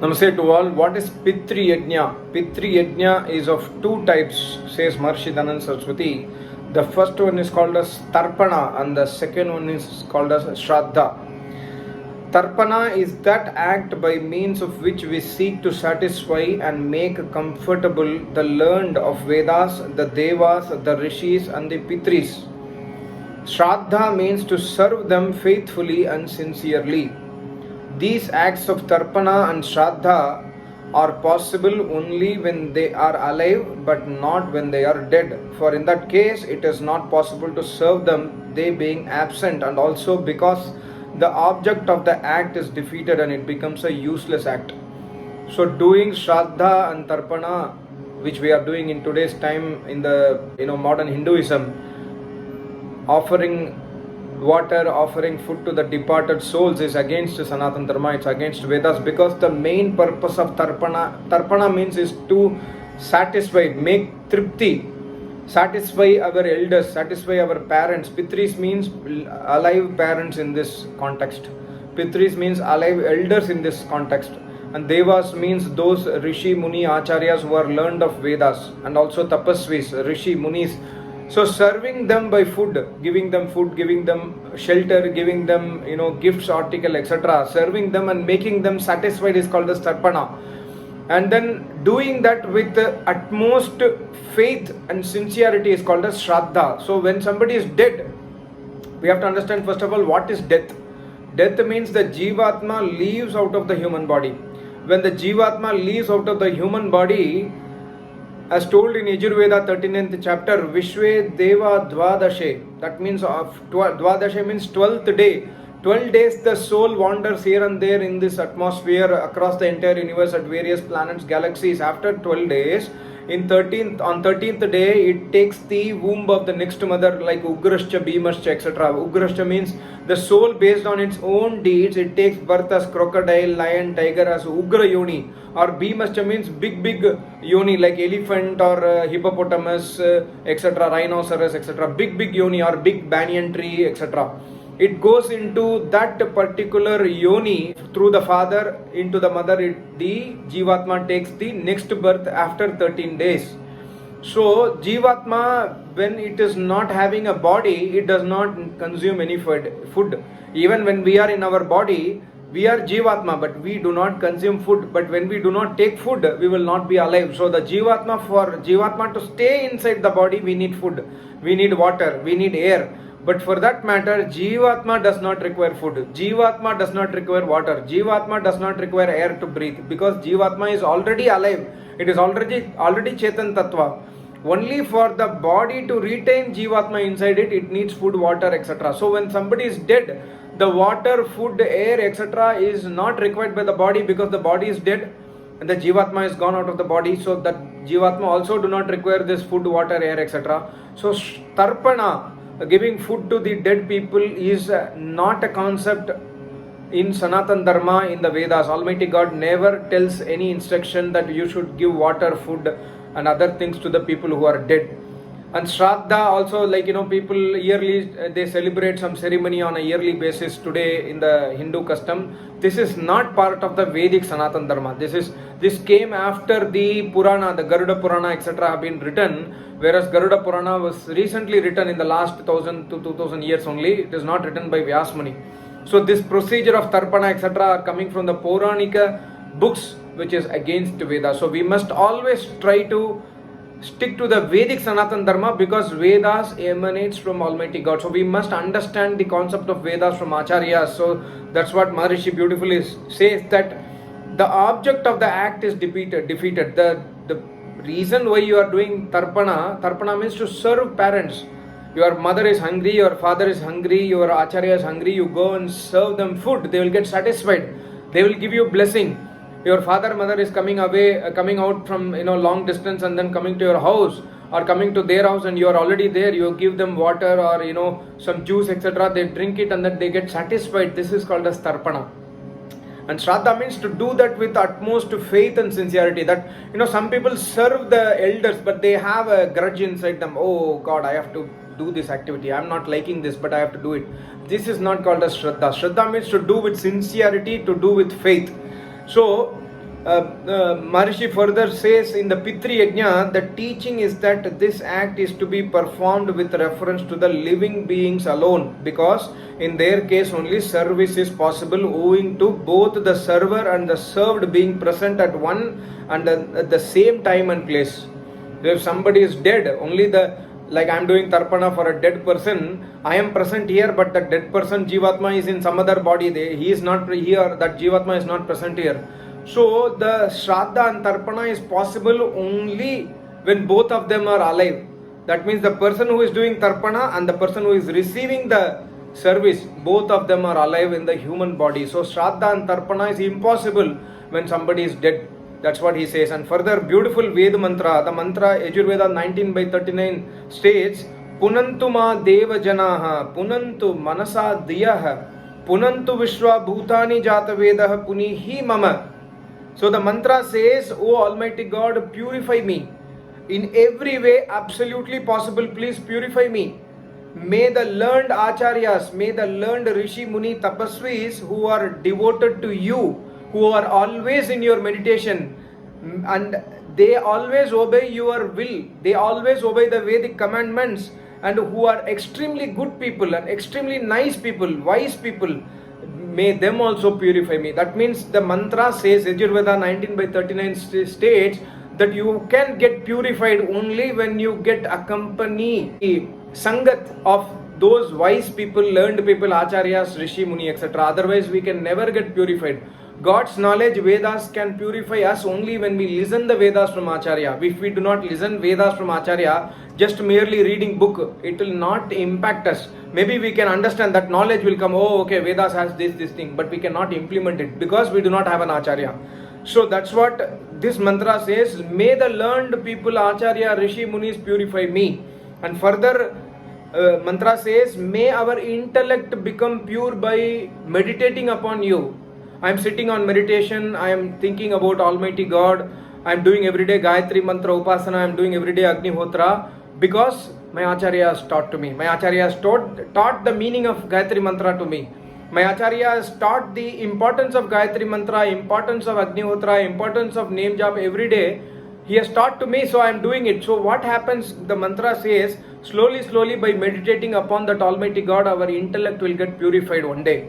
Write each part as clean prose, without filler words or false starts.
Namaste to all. What is Pitri Yajna? Pitri Yajna is of two types, says Maharishi Dhananand Saraswati. The first one is called as Tarpana and the second one is called as Shraddha. Tarpana is that act by means of which we seek to satisfy and make comfortable the learned of Vedas, the Devas, the Rishis and the Pitris. Shraddha means to serve them faithfully and sincerely. These acts of Tarpana and Shraddha are possible only when they are alive but not when they are dead. For in that case, it is not possible to serve them, they being absent, and also because the object of the act is defeated and it becomes a useless act. So doing Shraddha and Tarpana, which we are doing in today's time in the modern Hinduism, offering water, offering food to the departed souls is against Sanatana Dharma, it's against Vedas, because the main purpose of Tarpana means is to satisfy, make tripti, satisfy our elders, satisfy our parents. Pitris means alive parents in this context. Pitris means alive elders in this context. And Devas means those Rishi, Muni, Acharyas who are learned of Vedas, and also Tapasvis, Rishi, Munis. So serving them by food, giving them shelter, giving them gifts, article, etc. Serving them and making them satisfied is called as Tarpana. And then doing that with utmost faith and sincerity is called as Shraddha. So when somebody is dead, we have to understand first of all what is death. Death means the Jivatma leaves out of the human body. When the Jivatma leaves out of the human body, as told in Yajurveda 39th chapter, Vishwe Deva Dvadashe, that means Dvadashe means 12th day. 12 days the soul wanders here and there in this atmosphere across the entire universe at various planets, galaxies. After 12 days, on 13th day, it takes the womb of the next mother like Ugrascha, Bhimascha, etc. Ugrascha means the soul based on its own deeds, it takes birth as crocodile, lion, tiger, as Ugra Yoni. Or Bhimascha means big yoni like elephant or hippopotamus, etc. Rhinoceros, etc. Big yoni or big banyan tree, etc. It goes into that particular yoni through the father into the mother. The Jivatma takes the next birth after 13 days. So Jivatma, when it is not having a body, it does not consume any food. Even when we are in our body, we are Jivatma, but we do not consume food. But when we do not take food, we will not be alive. So the Jivatma, for Jivatma to stay inside the body, we need food, we need water, we need air. But for that matter, Jivatma does not require food. Jivatma does not require water. Jivatma does not require air to breathe, because Jivatma is already alive. It is already Chetan Tattva. Only for the body to retain Jivatma inside it, it needs food, water, etc. So when somebody is dead, the water, food, air, etc. is not required by the body, because the body is dead and the Jivatma is gone out of the body. So that Jivatma also do not require this food, water, air, etc. So Tarpana, giving food to the dead people, is not a concept in Sanatana Dharma, in the Vedas. Almighty God never tells any instruction that you should give water, food and other things to the people who are dead. And Shraddha also, people yearly, they celebrate some ceremony on a yearly basis today in the Hindu custom. This is not part of the Vedic Sanatana Dharma. This came after the Purana, the Garuda Purana, etc. have been written, whereas Garuda Purana was recently written in the last 1000 to 2000 years only. It is not written by Vyasmuni. So this procedure of Tarpana, etc. are coming from the Puranika books, which is against Veda. So we must always try to stick to the Vedic Sanatana Dharma, because Vedas emanates from Almighty God. So we must understand the concept of Vedas from Acharyas. So that's what Maharishi beautifully says, that the object of the act is defeated. The reason why you are doing Tarpana means to serve parents. Your mother is hungry, your father is hungry, your Acharya is hungry, you go and serve them food, they will get satisfied, they will give you blessing. Your father, mother is coming out from long distance and then coming to your house or coming to their house, and you are already there. You give them water or some juice, etc. They drink it and then they get satisfied. This is called as Tarpana. And Shraddha means to do that with utmost faith and sincerity. That some people serve the elders, but they have a grudge inside them. Oh God, I have to do this activity. I am not liking this, but I have to do it. This is not called as Shraddha. Shraddha means to do with sincerity, to do with faith. So Maharishi further says in the Pitri Yajna, the teaching is that this act is to be performed with reference to the living beings alone, because in their case only service is possible owing to both the server and the served being present at one and at the same time and place. If somebody is dead, only like I am doing Tarpana for a dead person, I am present here, but the dead person Jivatma is in some other body. He is not here, that Jivatma is not present here. So the Shraddha and Tarpana is possible only when both of them are alive. That means the person who is doing Tarpana and the person who is receiving the service, both of them are alive in the human body. So Shraddha and Tarpana is impossible when somebody is dead. That's what he says. And further, beautiful Veda mantra, the mantra Yajurveda 19/39 states, Punantu ma deva janaha, punantu manasa diyaha, punantu vishwa bhutani jata vedaha punihi mama. So the mantra says, O Almighty God, purify me. In every way absolutely possible, please purify me. May the learned acharyas, may the learned rishi muni tapasvis who are devoted to you, who are always in your meditation, and they always obey your will, they always obey the Vedic commandments, and who are extremely good people and extremely nice people, wise people, may them also purify me. That means the mantra says, Yajurveda 19/39 states that you can get purified only when you get accompany sangat of those wise people, learned people, acharyas, rishi, muni, etc. Otherwise we can never get purified. God's knowledge, Vedas, can purify us only when we listen the Vedas from Acharya. If we do not listen Vedas from Acharya, just merely reading book, it will not impact us. Maybe we can understand that knowledge will come, oh okay, Vedas has this thing, but we cannot implement it because we do not have an Acharya. So that's what this mantra says, may the learned people, Acharya, Rishi, Munis purify me. And further, mantra says, may our intellect become pure by meditating upon you. I am sitting on meditation, I am thinking about Almighty God, I am doing everyday Gayatri Mantra Upasana, I am doing everyday Agnihotra, because my Acharya has taught to me. My Acharya has taught the meaning of Gayatri Mantra to me. My Acharya has taught the importance of Gayatri Mantra, importance of Agnihotra, importance of name jap every day. He has taught to me, so I am doing it. So what happens, the mantra says, slowly by meditating upon that Almighty God, our intellect will get purified one day.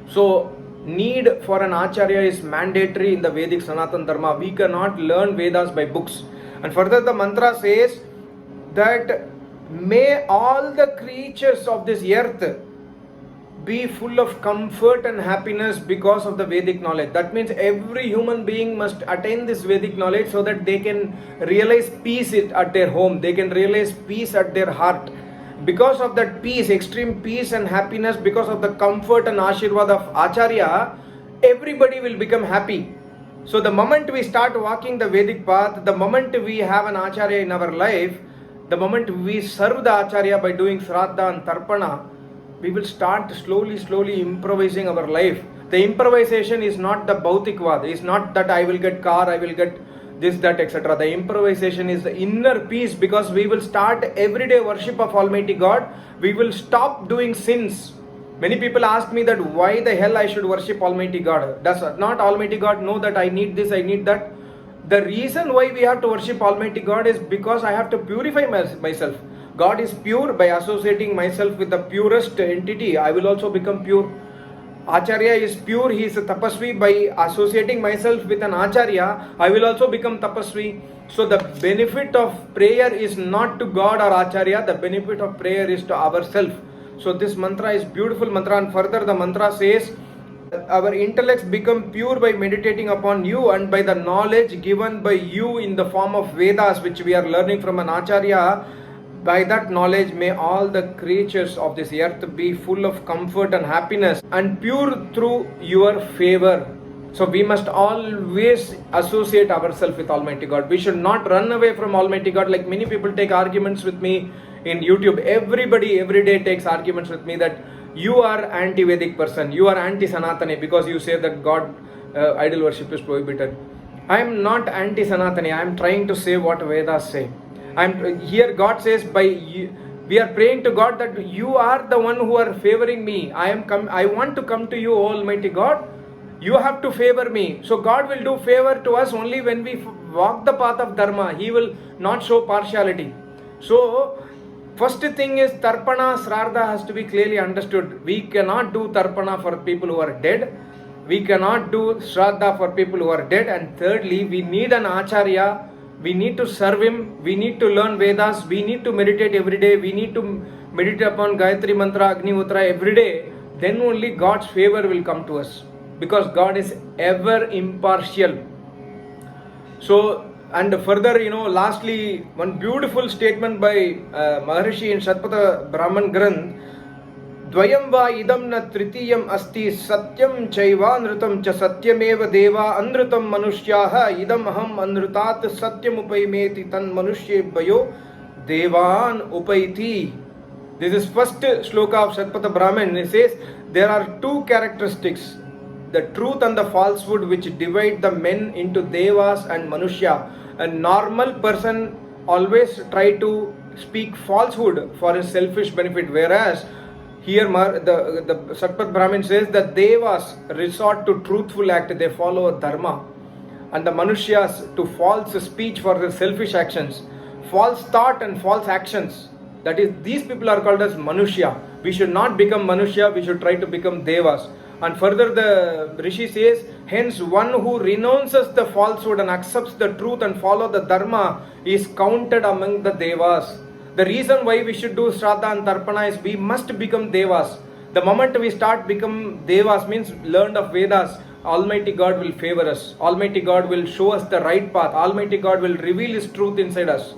So need for an Acharya is mandatory in the Vedic Sanatana Dharma. We cannot learn Vedas by books. And further the mantra says that may all the creatures of this earth be full of comfort and happiness because of the Vedic knowledge. That means every human being must attain this Vedic knowledge so that they can realize peace at their home, they can realize peace at their heart. Because of that peace, extreme peace and happiness, because of the comfort and Ashirvad of Acharya, everybody will become happy. So the moment we start walking the Vedic path, the moment we have an Acharya in our life, the moment we serve the Acharya by doing Shraddha and Tarpana, we will start slowly improvising our life. The improvisation is not the Bhautikvad, it's not that I will get car, I will get this, that, etc. The improvisation is the inner peace, because we will start everyday worship of Almighty God. We will stop doing sins. Many people ask me that why the hell I should worship Almighty God? Does not Almighty God know that I need this, I need that? The reason why we have to worship Almighty God is because I have to purify myself. God is pure. By associating myself with the purest entity, I will also become pure. Acharya is pure, he is a tapasvi. By associating myself with an Acharya, I will also become tapasvi. So the benefit of prayer is not to God or Acharya, the benefit of prayer is to ourselves. So this mantra is beautiful mantra, and further the mantra says, our intellects become pure by meditating upon you and by the knowledge given by you in the form of Vedas, which we are learning from an Acharya. By that knowledge, may all the creatures of this earth be full of comfort and happiness and pure through your favor. So we must always associate ourselves with Almighty God. We should not run away from Almighty God. Like many people take arguments with me in YouTube. Everybody every day takes arguments with me that you are anti-Vedic person, you are anti-Sanatani because you say that God idol worship is prohibited. I am not anti-Sanatani. I am trying to say what Vedas say. Here God says, we are praying to God that you are the one who are favoring me. I want to come to you, Almighty God. You have to favor me. So God will do favor to us only when we walk the path of dharma. He will not show partiality. So first thing is Tarpana, Shraddha has to be clearly understood. We cannot do Tarpana for people who are dead. We cannot do Shraddha for people who are dead. And thirdly, we need an Acharya. We need to serve him. We need to learn Vedas. We need to meditate every day. We need to meditate upon Gayatri Mantra, Agni Mutra every day. Then only God's favor will come to us. Because God is ever impartial. So, and further, lastly, one beautiful statement by Maharishi in Shatpatha Brahman Granth. Dvayam va idam na tritiyam asti satyam chaiva nrutam cha satyameva deva anrutam manushyaha idam aham anrutat satyam upaimeti tan manushye bhayo devan upaiti. This is first shloka of Shatpatha Brahman. It says there are two characteristics, the truth and the falsehood, which divide the men into devas and manushya. A normal person always try to speak falsehood for his selfish benefit, whereas here the Shatpat Brahmin says that devas resort to truthful act, they follow dharma, and the manushas to false speech for their selfish actions, false thought and false actions. That is, these people are called as manushya. We should not become manushya, we should try to become devas. And further the Rishi says, hence one who renounces the falsehood and accepts the truth and follow the dharma is counted among the devas. The reason why we should do Shraddha and Tarpana is we must become devas. The moment we start become devas, means learned of Vedas, Almighty God will favor us. Almighty God will show us the right path. Almighty God will reveal His truth inside us.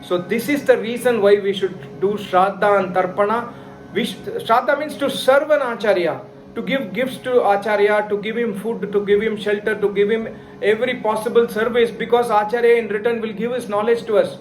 So this is the reason why we should do Shraddha and Tarpana. Shraddha means to serve an Acharya, to give gifts to Acharya, to give him food, to give him shelter, to give him every possible service, because Acharya in return will give his knowledge to us.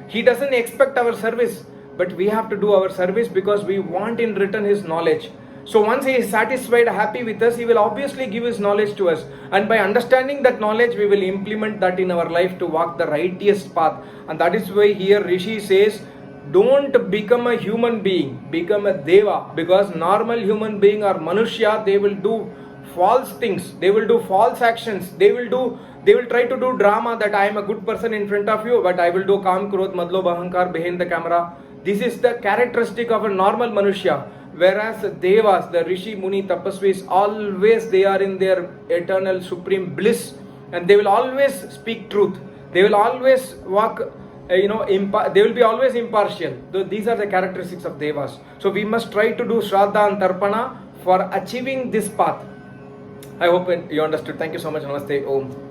He doesn't expect our service, but we have to do our service because we want in return his knowledge. So once he is satisfied, happy with us, he will obviously give his knowledge to us. And by understanding that knowledge, we will implement that in our life to walk the righteous path. And that is why here Rishi says, don't become a human being, become a deva. Because normal human being or manushya, they will do false things, they will do false actions, they will try to do drama that I am a good person in front of you, but I will do kam, krodh, madlob, ahankar behind the camera. This is the characteristic of a normal manushya. Whereas devas, the rishi, muni, tapasvis, always they are in their eternal supreme bliss, and they will always speak truth. They will always walk, they will be always impartial. So these are the characteristics of devas. So we must try to do Shraddha and Tarpana for achieving this path. I hope you understood. Thank you so much. Namaste. Om.